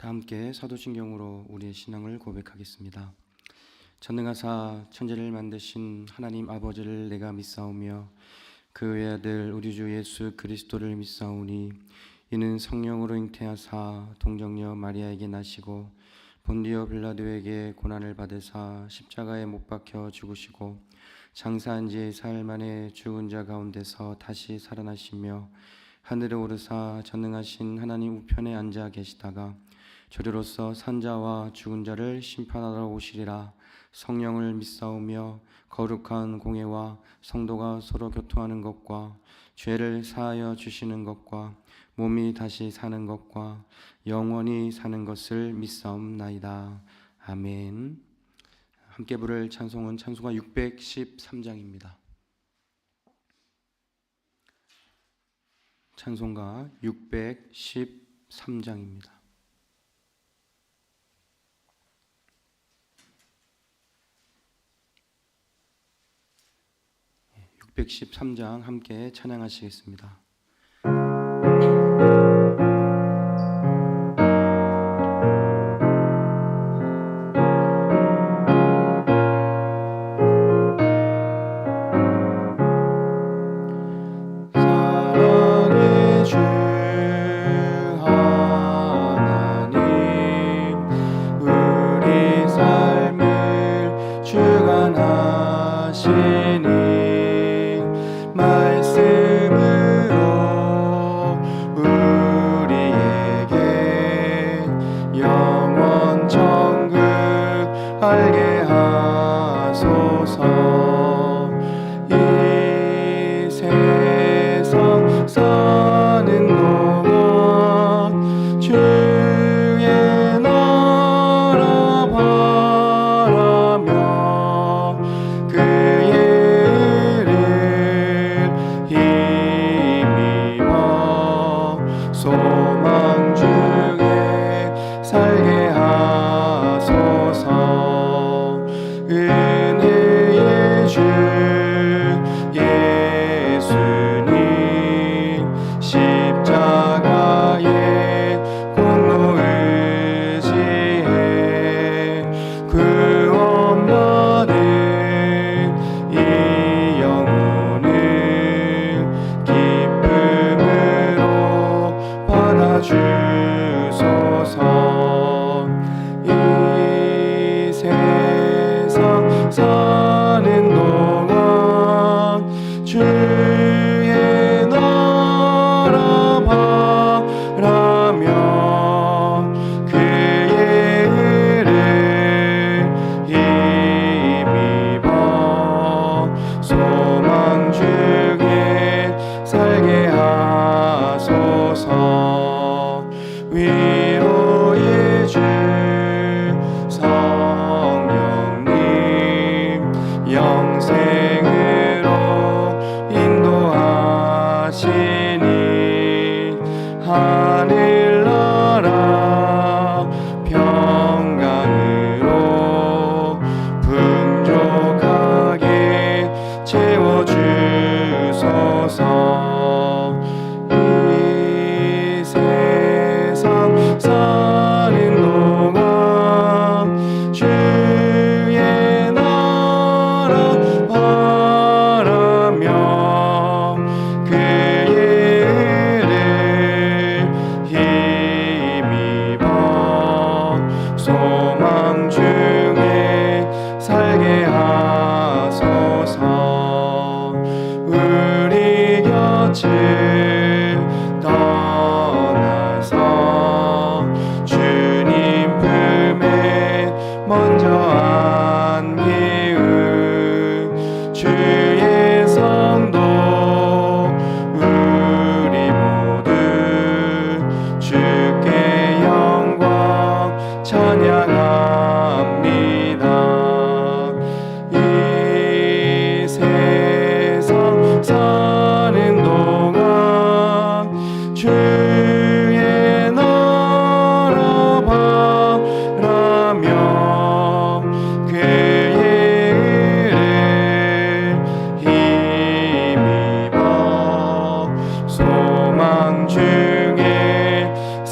다 함께 사도신경으로 우리의 신앙을 고백하겠습니다. 전능하사 천지를 만드신 하나님 아버지를 내가 믿사오며 그 외아들 우리 주 예수 그리스도를 믿사오니 이는 성령으로 잉태하사 동정녀 마리아에게 나시고 본디오 빌라도에게 고난을 받으사 십자가에 못 박혀 죽으시고 장사한 지 사흘 만에 죽은 자 가운데서 다시 살아나시며 하늘에 오르사 전능하신 하나님 우편에 앉아 계시다가 저리로서 산자와 죽은 자를 심판하러 오시리라. 성령을 믿사오며 거룩한 공회와 성도가 서로 교통하는 것과 죄를 사하여 주시는 것과 몸이 다시 사는 것과 영원히 사는 것을 믿사옵나이다. 아멘. 함께 부를 찬송은 찬송가 613장입니다. 찬송가 613장입니다. 613장 함께 찬양하시겠습니다.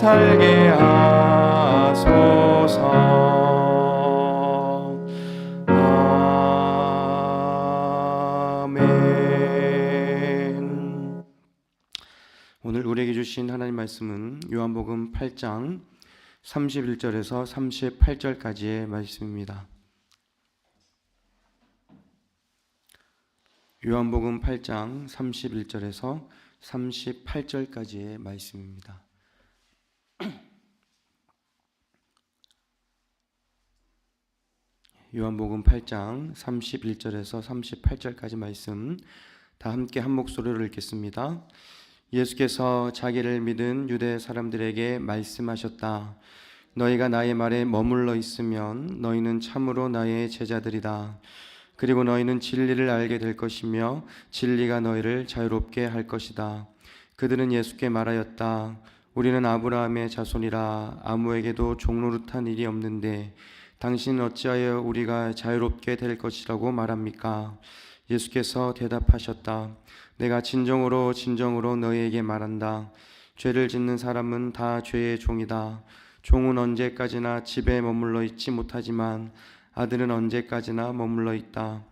살게 하소서. 주신 하나님 말씀은 요한복음 8장 31절에서 38절까지의 말씀입니다. 요한복음 8장 31절에서 38절까지의 말씀입니다. 요한복음 8장 31절에서 38절까지 말씀 다 함께 한 목소리로 읽겠습니다. 예수께서 자기를 믿은 유대 사람들에게 말씀하셨다. 너희가 나의 말에 머물러 있으면 너희는 참으로 나의 제자들이다. 그리고 너희는 진리를 알게 될 것이며 진리가 너희를 자유롭게 할 것이다. 그들은 예수께 말하였다. 우리는 아브라함의 자손이라 아무에게도 종노릇한 일이 없는데 당신은 어찌하여 우리가 자유롭게 될 것이라고 말합니까? 예수께서 대답하셨다. 내가 진정으로 너희에게 말한다. 죄를 짓는 사람은 다 죄의 종이다. 종은 언제까지나 집에 머물러 있지 못하지만 아들은 언제까지나 머물러 있다.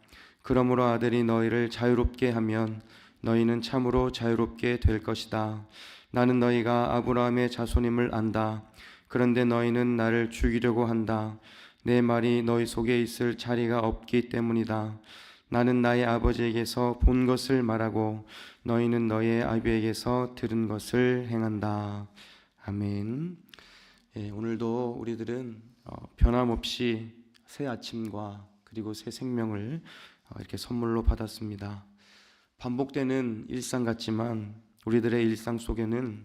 그러므로 아들이 너희를 자유롭게 하면 너희는 참으로 자유롭게 될 것이다. 나는 너희가 아브라함의 자손임을 안다. 그런데 너희는 나를 죽이려고 한다. 내 말이 너희 속에 있을 자리가 없기 때문이다. 나는 나의 아버지에게서 본 것을 말하고 너희는 너희의 아비에게서 들은 것을 행한다. 아멘. 오늘도 우리들은 변함없이 새 아침과 그리고 새 생명을 이렇게 선물로 받았습니다. 반복되는 일상 같지만 우리들의 일상 속에는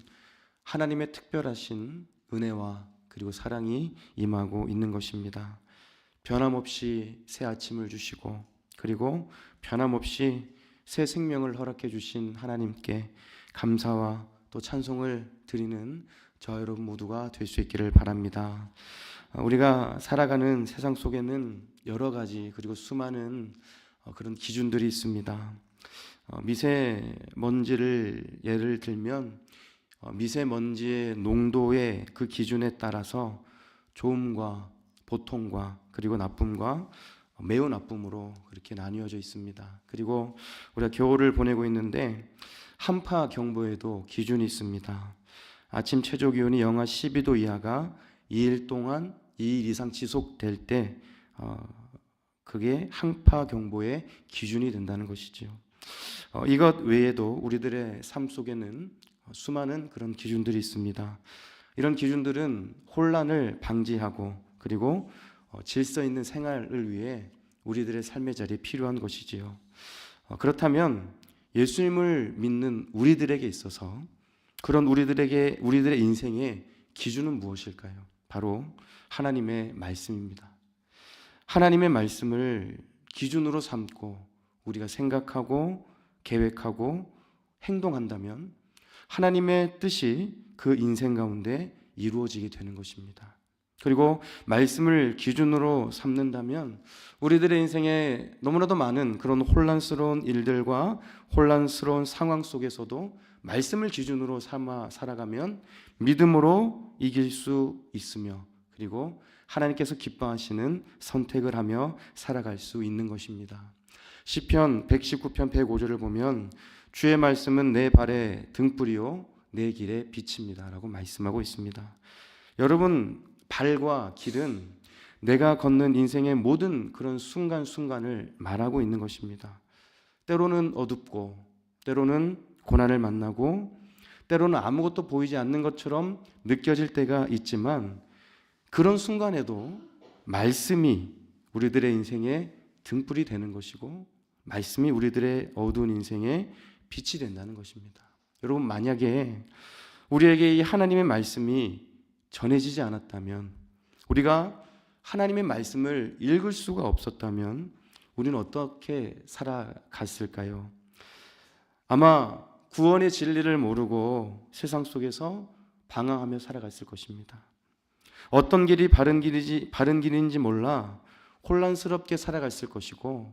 하나님의 특별하신 은혜와 그리고 사랑이 임하고 있는 것입니다. 변함없이 새 아침을 주시고 그리고 변함없이 새 생명을 허락해 주신 하나님께 감사와 또 찬송을 드리는 저와 여러분 모두가 될 수 있기를 바랍니다. 우리가 살아가는 세상 속에는 여러 가지 그리고 수많은 그런 기준들이 있습니다. 미세먼지를 예를 들면 미세먼지의 농도의 그 기준에 따라서 좋음과 보통과 그리고 나쁨과 매우 나쁨으로 그렇게 나뉘어져 있습니다. 그리고 우리가 겨울을 보내고 있는데 한파 경보에도 기준이 있습니다. 아침 최저 기온이 영하 12도 이하가 2일 이상 지속될 때 그게 한파 경보의 기준이 된다는 것이죠. 이것 외에도 우리들의 삶 속에는 수많은 그런 기준들이 있습니다. 이런 기준들은 혼란을 방지하고 그리고 질서 있는 생활을 위해 우리들의 삶의 자리에 필요한 것이지요. 그렇다면 예수님을 믿는 우리들에게 있어서 그런 우리들의 인생의 기준은 무엇일까요? 바로 하나님의 말씀입니다. 하나님의 말씀을 기준으로 삼고 우리가 생각하고 계획하고 행동한다면 하나님의 뜻이 그 인생 가운데 이루어지게 되는 것입니다. 그리고 말씀을 기준으로 삼는다면 우리들의 인생에 너무나도 많은 그런 혼란스러운 일들과 혼란스러운 상황 속에서도 말씀을 기준으로 삼아 살아가면 믿음으로 이길 수 있으며 그리고 하나님께서 기뻐하시는 선택을 하며 살아갈 수 있는 것입니다. 시편 119편 105절을 보면 주의 말씀은 내 발의 등불이요 내 길의 빛입니다 라고 말씀하고 있습니다. 여러분, 발과 길은 내가 걷는 인생의 모든 그런 순간순간을 말하고 있는 것입니다. 때로는 어둡고 때로는 고난을 만나고 때로는 아무것도 보이지 않는 것처럼 느껴질 때가 있지만 그런 순간에도 말씀이 우리들의 인생의 등불이 되는 것이고 말씀이 우리들의 어두운 인생의 빛이 된다는 것입니다. 여러분, 만약에 우리에게 이 하나님의 말씀이 전해지지 않았다면, 우리가 하나님의 말씀을 읽을 수가 없었다면 우리는 어떻게 살아갔을까요? 아마 구원의 진리를 모르고 세상 속에서 방황하며 살아갔을 것입니다. 어떤 길이 바른 길인지 몰라 혼란스럽게 살아갔을 것이고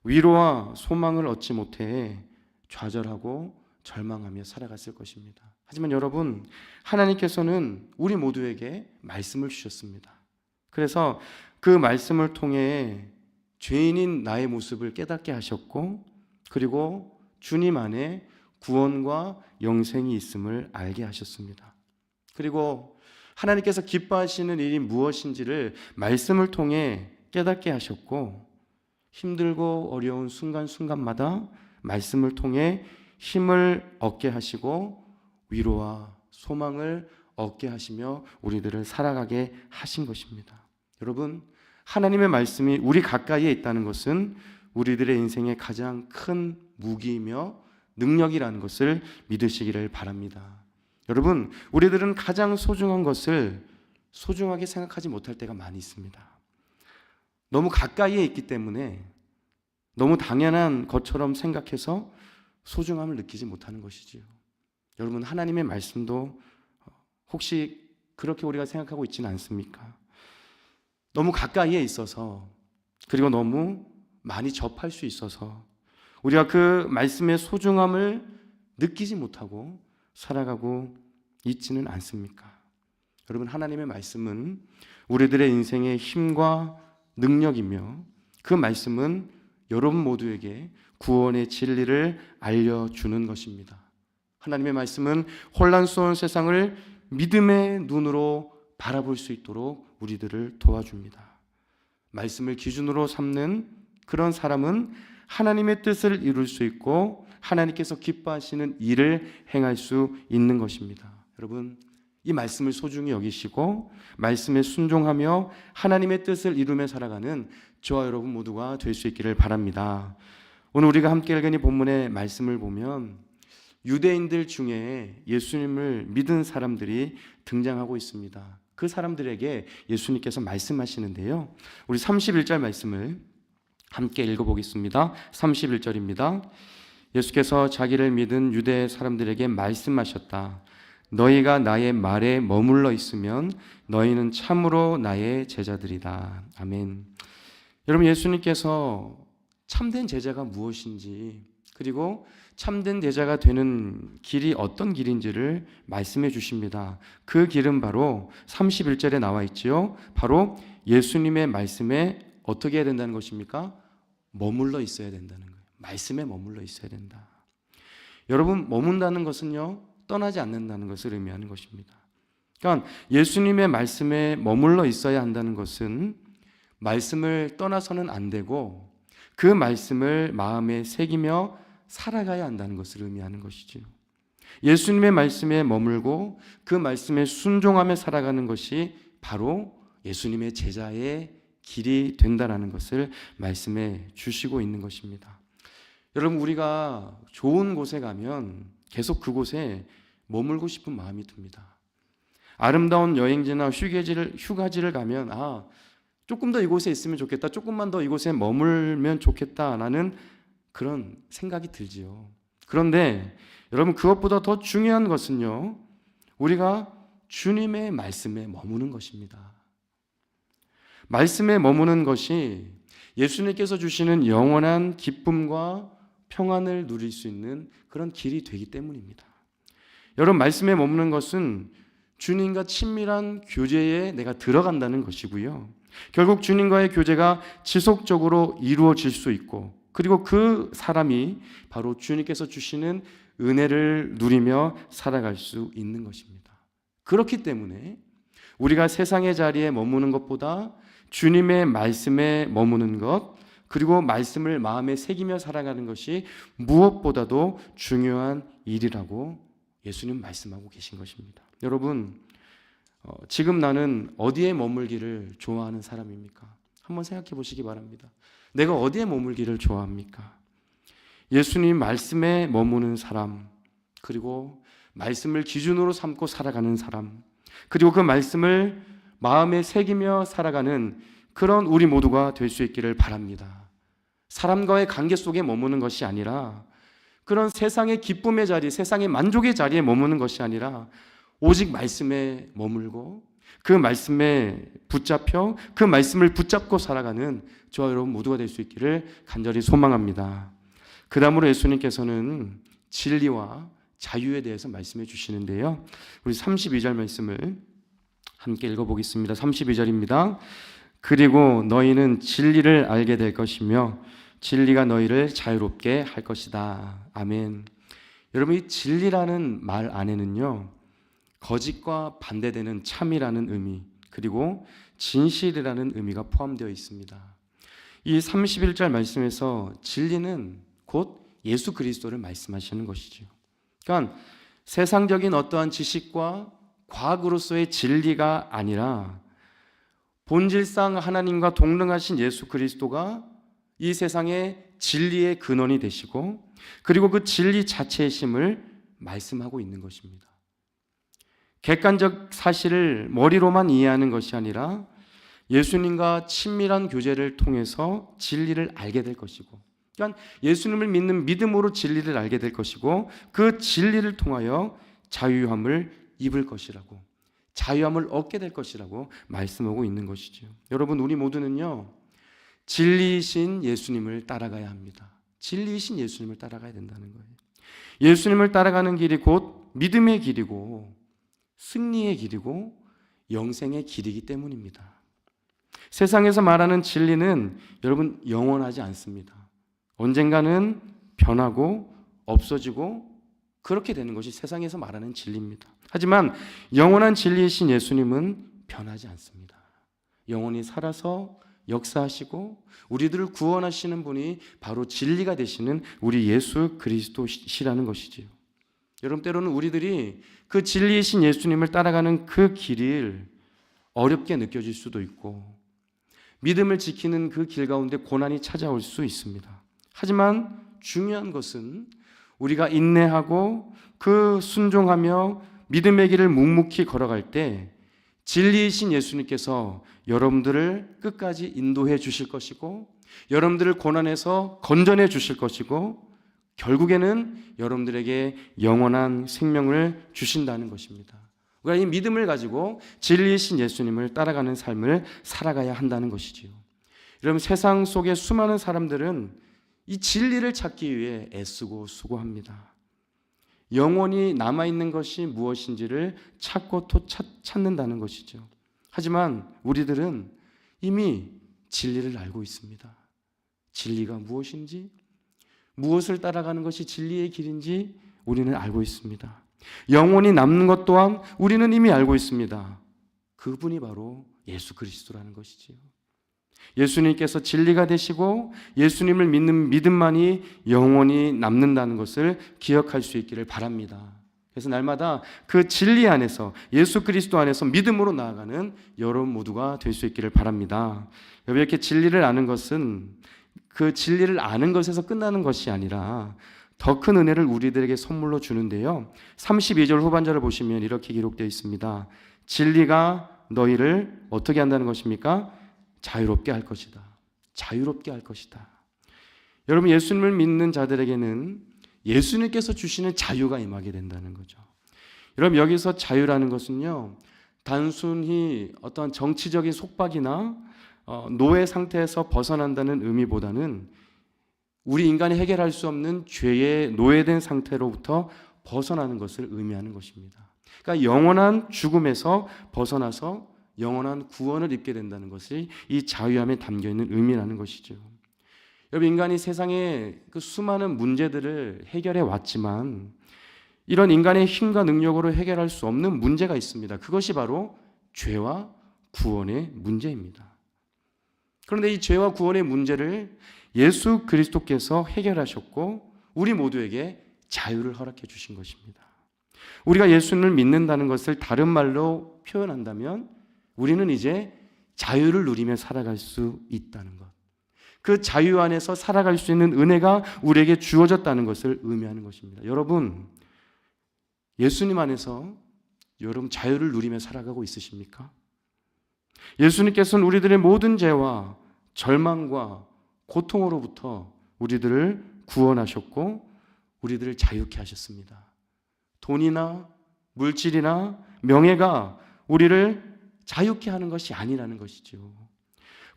위로와 소망을 얻지 못해 좌절하고 절망하며 살아갔을 것입니다. 하지만 여러분, 하나님께서는 우리 모두에게 말씀을 주셨습니다. 그래서 그 말씀을 통해 죄인인 나의 모습을 깨닫게 하셨고 그리고 주님 안에 구원과 영생이 있음을 알게 하셨습니다. 그리고 하나님께서 기뻐하시는 일이 무엇인지를 말씀을 통해 깨닫게 하셨고, 힘들고 어려운 순간순간마다 말씀을 통해 힘을 얻게 하시고 위로와 소망을 얻게 하시며 우리들을 살아가게 하신 것입니다. 여러분, 하나님의 말씀이 우리 가까이에 있다는 것은 우리들의 인생의 가장 큰 무기이며 능력이라는 것을 믿으시기를 바랍니다. 여러분, 우리들은 가장 소중한 것을 소중하게 생각하지 못할 때가 많이 있습니다. 너무 가까이에 있기 때문에 너무 당연한 것처럼 생각해서 소중함을 느끼지 못하는 것이지요. 여러분, 하나님의 말씀도 혹시 그렇게 우리가 생각하고 있지는 않습니까? 너무 가까이에 있어서, 그리고 너무 많이 접할 수 있어서 우리가 그 말씀의 소중함을 느끼지 못하고 살아가고 있지는 않습니까? 여러분, 하나님의 말씀은 우리들의 인생의 힘과 능력이며, 그 말씀은 여러분 모두에게 구원의 진리를 알려주는 것입니다. 하나님의 말씀은 혼란스러운 세상을 믿음의 눈으로 바라볼 수 있도록 우리들을 도와줍니다. 말씀을 기준으로 삼는 그런 사람은 하나님의 뜻을 이룰 수 있고 하나님께서 기뻐하시는 일을 행할 수 있는 것입니다. 여러분, 이 말씀을 소중히 여기시고 말씀에 순종하며 하나님의 뜻을 이루며 살아가는 저와 여러분 모두가 될 수 있기를 바랍니다. 오늘 우리가 함께 읽은 이 본문의 말씀을 보면 유대인들 중에 예수님을 믿은 사람들이 등장하고 있습니다. 그 사람들에게 예수님께서 말씀하시는데요, 우리 31절 말씀을 함께 읽어보겠습니다. 31절입니다. 예수께서 자기를 믿은 유대 사람들에게 말씀하셨다. 너희가 나의 말에 머물러 있으면 너희는 참으로 나의 제자들이다. 아멘. 여러분, 예수님께서 참된 제자가 무엇인지, 그리고 참된 제자가 되는 길이 어떤 길인지를 말씀해 주십니다. 그 길은 바로 31절에 나와 있지요. 바로 예수님의 말씀에 어떻게 해야 된다는 것입니까? 머물러 있어야 된다는 거예요. 말씀에 머물러 있어야 된다. 여러분, 머문다는 것은요, 떠나지 않는다는 것을 의미하는 것입니다. 그러니까 예수님의 말씀에 머물러 있어야 한다는 것은 말씀을 떠나서는 안 되고 그 말씀을 마음에 새기며 살아가야 한다는 것을 의미하는 것이죠. 예수님의 말씀에 머물고 그 말씀에 순종하며 살아가는 것이 바로 예수님의 제자의 길이 된다는 것을 말씀해 주시고 있는 것입니다. 여러분, 우리가 좋은 곳에 가면 계속 그곳에 머물고 싶은 마음이 듭니다. 아름다운 여행지나 휴가지를 가면 조금 더 이곳에 있으면 좋겠다, 조금만 더 이곳에 머물면 좋겠다라는 그런 생각이 들지요. 그런데 여러분, 그것보다 더 중요한 것은요, 우리가 주님의 말씀에 머무는 것입니다. 말씀에 머무는 것이 예수님께서 주시는 영원한 기쁨과 평안을 누릴 수 있는 그런 길이 되기 때문입니다. 여러분, 말씀에 머무는 것은 주님과 친밀한 교제에 내가 들어간다는 것이고요, 결국 주님과의 교제가 지속적으로 이루어질 수 있고, 그리고 그 사람이 바로 주님께서 주시는 은혜를 누리며 살아갈 수 있는 것입니다. 그렇기 때문에 우리가 세상의 자리에 머무는 것보다 주님의 말씀에 머무는 것, 그리고 말씀을 마음에 새기며 살아가는 것이 무엇보다도 중요한 일이라고 예수님 말씀하고 계신 것입니다. 여러분, 지금 나는 어디에 머물기를 좋아하는 사람입니까? 한번 생각해 보시기 바랍니다. 내가 어디에 머물기를 좋아합니까? 예수님 말씀에 머무는 사람, 그리고 말씀을 기준으로 삼고 살아가는 사람, 그리고 그 말씀을 마음에 새기며 살아가는 그런 우리 모두가 될 수 있기를 바랍니다. 사람과의 관계 속에 머무는 것이 아니라, 그런 세상의 기쁨의 자리, 세상의 만족의 자리에 머무는 것이 아니라 오직 말씀에 머물고 그 말씀에 붙잡혀 그 말씀을 붙잡고 살아가는 저와 여러분 모두가 될 수 있기를 간절히 소망합니다. 그 다음으로 예수님께서는 진리와 자유에 대해서 말씀해 주시는데요, 우리 32절 말씀을 함께 읽어보겠습니다. 32절입니다. 그리고 너희는 진리를 알게 될 것이며 진리가 너희를 자유롭게 할 것이다. 아멘. 여러분, 이 진리라는 말 안에는요, 거짓과 반대되는 참이라는 의미, 그리고 진실이라는 의미가 포함되어 있습니다. 이 31절 말씀에서 진리는 곧 예수 그리스도를 말씀하시는 것이죠. 그러니까 세상적인 어떠한 지식과 과학으로서의 진리가 아니라 본질상 하나님과 동등하신 예수 그리스도가 이 세상의 진리의 근원이 되시고, 그리고 그 진리 자체의 심을 말씀하고 있는 것입니다. 객관적 사실을 머리로만 이해하는 것이 아니라 예수님과 친밀한 교제를 통해서 진리를 알게 될 것이고, 그러니까 예수님을 믿는 믿음으로 진리를 알게 될 것이고, 그 진리를 통하여 자유함을 입을 것이라고, 자유함을 얻게 될 것이라고 말씀하고 있는 것이죠. 여러분, 우리 모두는요, 진리이신 예수님을 따라가야 합니다. 진리이신 예수님을 따라가야 된다는 거예요. 예수님을 따라가는 길이 곧 믿음의 길이고 승리의 길이고 영생의 길이기 때문입니다. 세상에서 말하는 진리는 여러분 영원하지 않습니다. 언젠가는 변하고 없어지고 그렇게 되는 것이 세상에서 말하는 진리입니다. 하지만 영원한 진리이신 예수님은 변하지 않습니다. 영원히 살아서 역사하시고 우리들을 구원하시는 분이 바로 진리가 되시는 우리 예수 그리스도시라는 것이지요. 여러분, 때로는 우리들이 그 진리이신 예수님을 따라가는 그 길이 어렵게 느껴질 수도 있고 믿음을 지키는 그 길 가운데 고난이 찾아올 수 있습니다. 하지만 중요한 것은 우리가 인내하고 그 순종하며 믿음의 길을 묵묵히 걸어갈 때 진리이신 예수님께서 여러분들을 끝까지 인도해 주실 것이고 여러분들을 고난에서 건져내 주실 것이고 결국에는 여러분들에게 영원한 생명을 주신다는 것입니다. 우리가 이 믿음을 가지고 진리이신 예수님을 따라가는 삶을 살아가야 한다는 것이지요. 여러분, 세상 속의 수많은 사람들은 이 진리를 찾기 위해 애쓰고 수고합니다. 영원히 남아있는 것이 무엇인지를 찾고 또 찾는다는 것이죠. 하지만 우리들은 이미 진리를 알고 있습니다. 진리가 무엇인지, 무엇을 따라가는 것이 진리의 길인지 우리는 알고 있습니다. 영원히 남는 것 또한 우리는 이미 알고 있습니다. 그분이 바로 예수 그리스도라는 것이지요. 예수님께서 진리가 되시고 예수님을 믿는 믿음만이 영원히 남는다는 것을 기억할 수 있기를 바랍니다. 그래서 날마다 그 진리 안에서 예수 그리스도 안에서 믿음으로 나아가는 여러분 모두가 될 수 있기를 바랍니다. 이렇게 진리를 아는 것은 그 진리를 아는 것에서 끝나는 것이 아니라 더 큰 은혜를 우리들에게 선물로 주는데요. 32절 후반절을 보시면 이렇게 기록되어 있습니다. 진리가 너희를 어떻게 한다는 것입니까? 자유롭게 할 것이다. 자유롭게 할 것이다. 여러분, 예수님을 믿는 자들에게는 예수님께서 주시는 자유가 임하게 된다는 거죠. 여러분, 여기서 자유라는 것은요, 단순히 어떤 정치적인 속박이나 노예 상태에서 벗어난다는 의미보다는 우리 인간이 해결할 수 없는 죄에 노예된 상태로부터 벗어나는 것을 의미하는 것입니다. 그러니까 영원한 죽음에서 벗어나서 영원한 구원을 입게 된다는 것이 이 자유함에 담겨있는 의미라는 것이죠. 여러분, 인간이 세상의 그 수많은 문제들을 해결해 왔지만 이런 인간의 힘과 능력으로 해결할 수 없는 문제가 있습니다. 그것이 바로 죄와 구원의 문제입니다. 그런데 이 죄와 구원의 문제를 예수 그리스도께서 해결하셨고 우리 모두에게 자유를 허락해 주신 것입니다. 우리가 예수님을 믿는다는 것을 다른 말로 표현한다면 우리는 이제 자유를 누리며 살아갈 수 있다는 것, 그 자유 안에서 살아갈 수 있는 은혜가 우리에게 주어졌다는 것을 의미하는 것입니다. 여러분, 예수님 안에서 여러분 자유를 누리며 살아가고 있으십니까? 예수님께서는 우리들의 모든 죄와 절망과 고통으로부터 우리들을 구원하셨고 우리들을 자유케 하셨습니다. 돈이나 물질이나 명예가 우리를 자유케 하는 것이 아니라는 것이죠.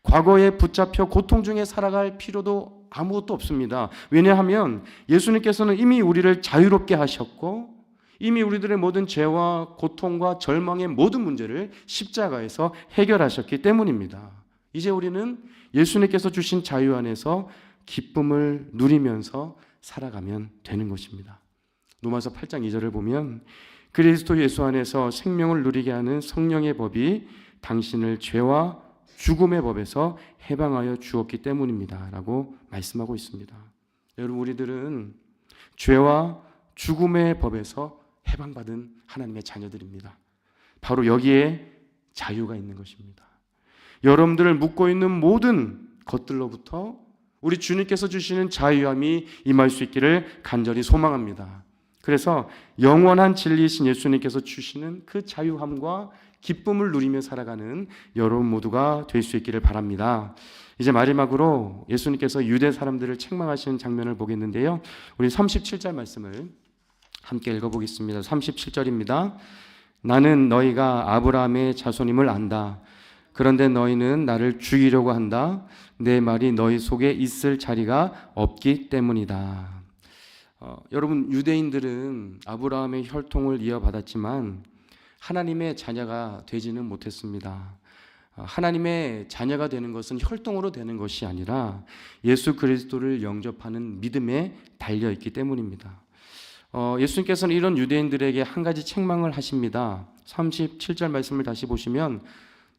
과거에 붙잡혀 고통 중에 살아갈 필요도 아무것도 없습니다. 왜냐하면 예수님께서는 이미 우리를 자유롭게 하셨고 이미 우리들의 모든 죄와 고통과 절망의 모든 문제를 십자가에서 해결하셨기 때문입니다. 이제 우리는 예수님께서 주신 자유 안에서 기쁨을 누리면서 살아가면 되는 것입니다. 로마서 8장 2절을 보면 그리스도 예수 안에서 생명을 누리게 하는 성령의 법이 당신을 죄와 죽음의 법에서 해방하여 주었기 때문입니다 라고 말씀하고 있습니다. 여러분, 우리들은 죄와 죽음의 법에서 해방받은 하나님의 자녀들입니다. 바로 여기에 자유가 있는 것입니다. 여러분들을 묶고 있는 모든 것들로부터 우리 주님께서 주시는 자유함이 임할 수 있기를 간절히 소망합니다. 그래서 영원한 진리이신 예수님께서 주시는 그 자유함과 기쁨을 누리며 살아가는 여러분 모두가 될 수 있기를 바랍니다. 이제 마지막으로 예수님께서 유대 사람들을 책망하시는 장면을 보겠는데요. 우리 37절 말씀을 함께 읽어보겠습니다. 37절입니다. 나는 너희가 아브라함의 자손임을 안다. 그런데 너희는 나를 죽이려고 한다. 내 말이 너희 속에 있을 자리가 없기 때문이다. 여러분, 유대인들은 아브라함의 혈통을 이어받았지만 하나님의 자녀가 되지는 못했습니다. 하나님의 자녀가 되는 것은 혈통으로 되는 것이 아니라 예수 그리스도를 영접하는 믿음에 달려있기 때문입니다. 예수님께서는 이런 유대인들에게 한 가지 책망을 하십니다. 37절 말씀을 다시 보시면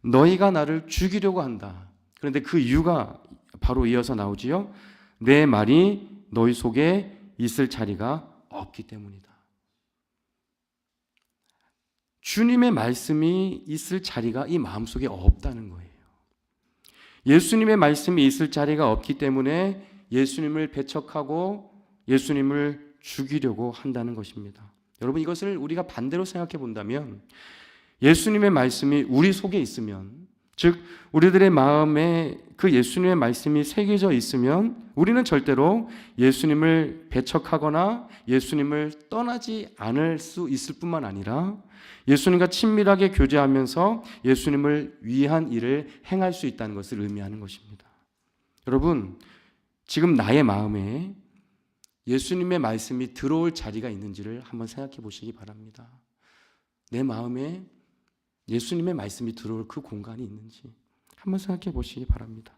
너희가 나를 죽이려고 한다. 그런데 그 이유가 바로 이어서 나오지요. 내 말이 너희 속에 있을 자리가 없기 때문이다. 주님의 말씀이 있을 자리가 이 마음속에 없다는 거예요. 예수님의 말씀이 있을 자리가 없기 때문에 예수님을 배척하고 예수님을 죽이려고 한다는 것입니다. 여러분, 이것을 우리가 반대로 생각해 본다면 예수님의 말씀이 우리 속에 있으면, 즉 우리들의 마음에 그 예수님의 말씀이 새겨져 있으면 우리는 절대로 예수님을 배척하거나 예수님을 떠나지 않을 수 있을 뿐만 아니라 예수님과 친밀하게 교제하면서 예수님을 위한 일을 행할 수 있다는 것을 의미하는 것입니다. 여러분, 지금 나의 마음에 예수님의 말씀이 들어올 자리가 있는지를 한번 생각해 보시기 바랍니다. 내 마음에 예수님의 말씀이 들어올 그 공간이 있는지 한번 생각해 보시기 바랍니다.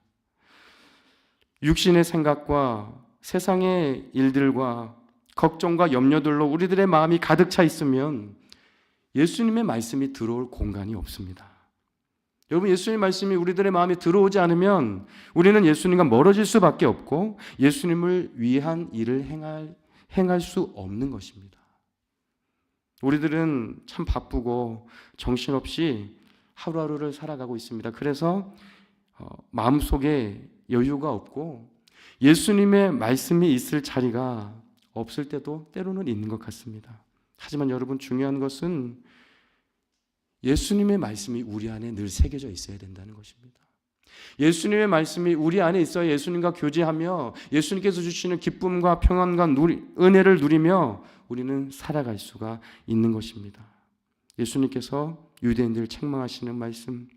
육신의 생각과 세상의 일들과 걱정과 염려들로 우리들의 마음이 가득 차 있으면 예수님의 말씀이 들어올 공간이 없습니다. 여러분, 예수님의 말씀이 우리들의 마음에 들어오지 않으면 우리는 예수님과 멀어질 수밖에 없고 예수님을 위한 일을 행할 수 없는 것입니다. 우리들은 참 바쁘고 정신없이 하루하루를 살아가고 있습니다. 그래서 마음속에 여유가 없고 예수님의 말씀이 있을 자리가 없을 때도 때로는 있는 것 같습니다. 하지만 여러분, 중요한 것은 예수님의 말씀이 우리 안에 늘 새겨져 있어야 된다는 것입니다. 예수님의 말씀이 우리 안에 있어야 예수님과 교제하며 예수님께서 주시는 기쁨과 평안과 은혜를 누리며 우리는 살아갈 수가 있는 것입니다. 예수님께서 유대인들을 책망하시는 말씀,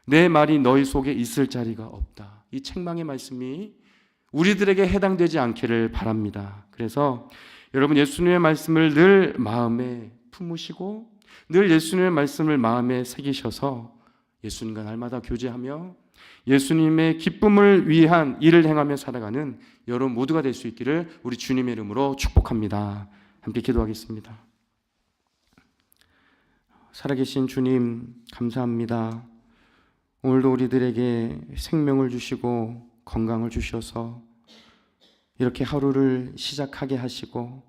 내 말이 너희 속에 있을 자리가 없다. 이 책망의 말씀이 우리들에게 해당되지 않기를 바랍니다. 그래서 여러분, 예수님의 말씀을 늘 마음에 품으시고 늘 예수님의 말씀을 마음에 새기셔서 예수님과 날마다 교제하며 예수님의 기쁨을 위한 일을 행하며 살아가는 여러분 모두가 될 수 있기를 우리 주님의 이름으로 축복합니다. 함께 기도하겠습니다. 살아계신 주님, 감사합니다. 오늘도 우리들에게 생명을 주시고 건강을 주셔서 이렇게 하루를 시작하게 하시고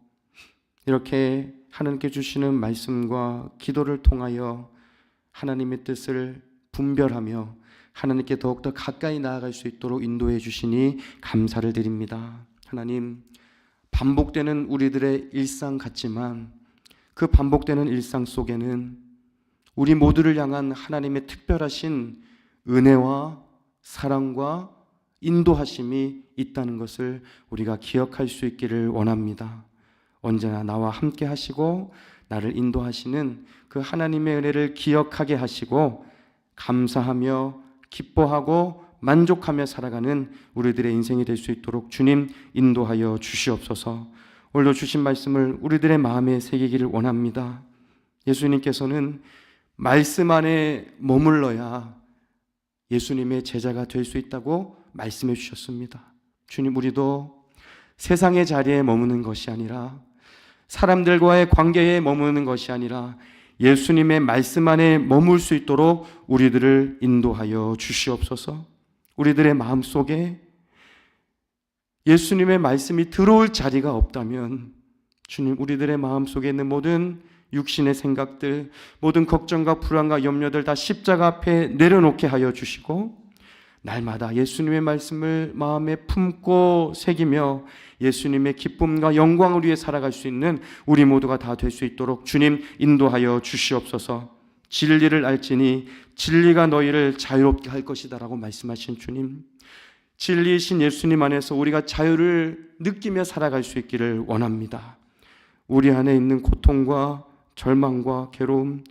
이렇게 하나님께 주시는 말씀과 기도를 통하여 하나님의 뜻을 분별하며 하나님께 더욱더 가까이 나아갈 수 있도록 인도해 주시니 감사를 드립니다. 하나님, 반복되는 우리들의 일상 같지만 그 반복되는 일상 속에는 우리 모두를 향한 하나님의 특별하신 은혜와 사랑과 인도하심이 있다는 것을 우리가 기억할 수 있기를 원합니다. 언제나 나와 함께 하시고 나를 인도하시는 그 하나님의 은혜를 기억하게 하시고 감사하며 기뻐하고 만족하며 살아가는 우리들의 인생이 될 수 있도록 주님 인도하여 주시옵소서. 오늘도 주신 말씀을 우리들의 마음에 새기기를 원합니다. 예수님께서는 말씀 안에 머물러야 예수님의 제자가 될 수 있다고 말씀해 주셨습니다. 주님, 우리도 세상의 자리에 머무는 것이 아니라 사람들과의 관계에 머무는 것이 아니라 예수님의 말씀 안에 머물 수 있도록 우리들을 인도하여 주시옵소서. 우리들의 마음속에 예수님의 말씀이 들어올 자리가 없다면 주님, 우리들의 마음속에 있는 모든 육신의 생각들, 모든 걱정과 불안과 염려들 다 십자가 앞에 내려놓게 하여 주시고 날마다 예수님의 말씀을 마음에 품고 새기며 예수님의 기쁨과 영광을 위해 살아갈 수 있는 우리 모두가 다 될 수 있도록 주님 인도하여 주시옵소서. 진리를 알지니 진리가 너희를 자유롭게 할 것이다 라고 말씀하신 주님, 진리이신 예수님 안에서 우리가 자유를 느끼며 살아갈 수 있기를 원합니다. 우리 안에 있는 고통과 절망과 괴로움,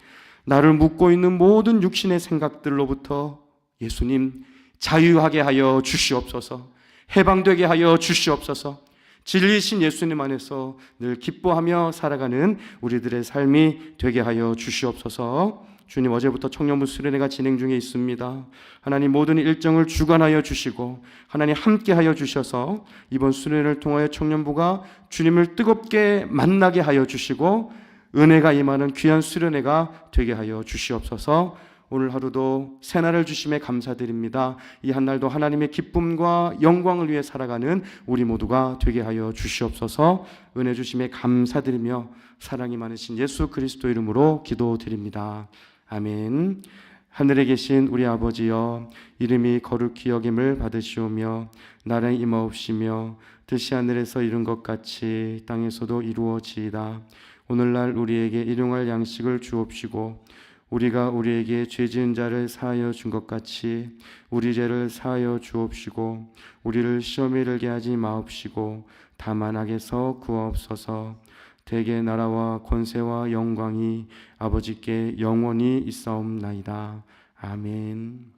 나를 묶고 있는 모든 육신의 생각들로부터 예수님 자유하게 하여 주시옵소서. 해방되게 하여 주시옵소서. 진리이신 예수님 안에서 늘 기뻐하며 살아가는 우리들의 삶이 되게 하여 주시옵소서. 주님, 어제부터 청년부 수련회가 진행 중에 있습니다. 하나님, 모든 일정을 주관하여 주시고 하나님 함께 하여 주셔서 이번 수련회를 통하여 청년부가 주님을 뜨겁게 만나게 하여 주시고 은혜가 임하는 귀한 수련회가 되게 하여 주시옵소서. 오늘 하루도 새날을 주심에 감사드립니다. 이 한날도 하나님의 기쁨과 영광을 위해 살아가는 우리 모두가 되게 하여 주시옵소서. 은혜 주심에 감사드리며 사랑이 많으신 예수 그리스도 이름으로 기도드립니다. 아멘. 하늘에 계신 우리 아버지여, 이름이 거룩히 여김을 받으시오며 나라에 임하옵시며 뜻이 하늘에서 이룬 것 같이 땅에서도 이루어지이다. 오늘날 우리에게 일용할 양식을 주옵시고 우리가 우리에게 죄 지은 자를 사하여 준 것 같이 우리 죄를 사하여 주옵시고 우리를 시험에 들게 하지 마옵시고 다만 악에서 구하옵소서. 대개 나라와 권세와 영광이 아버지께 영원히 있사옵나이다. 아멘.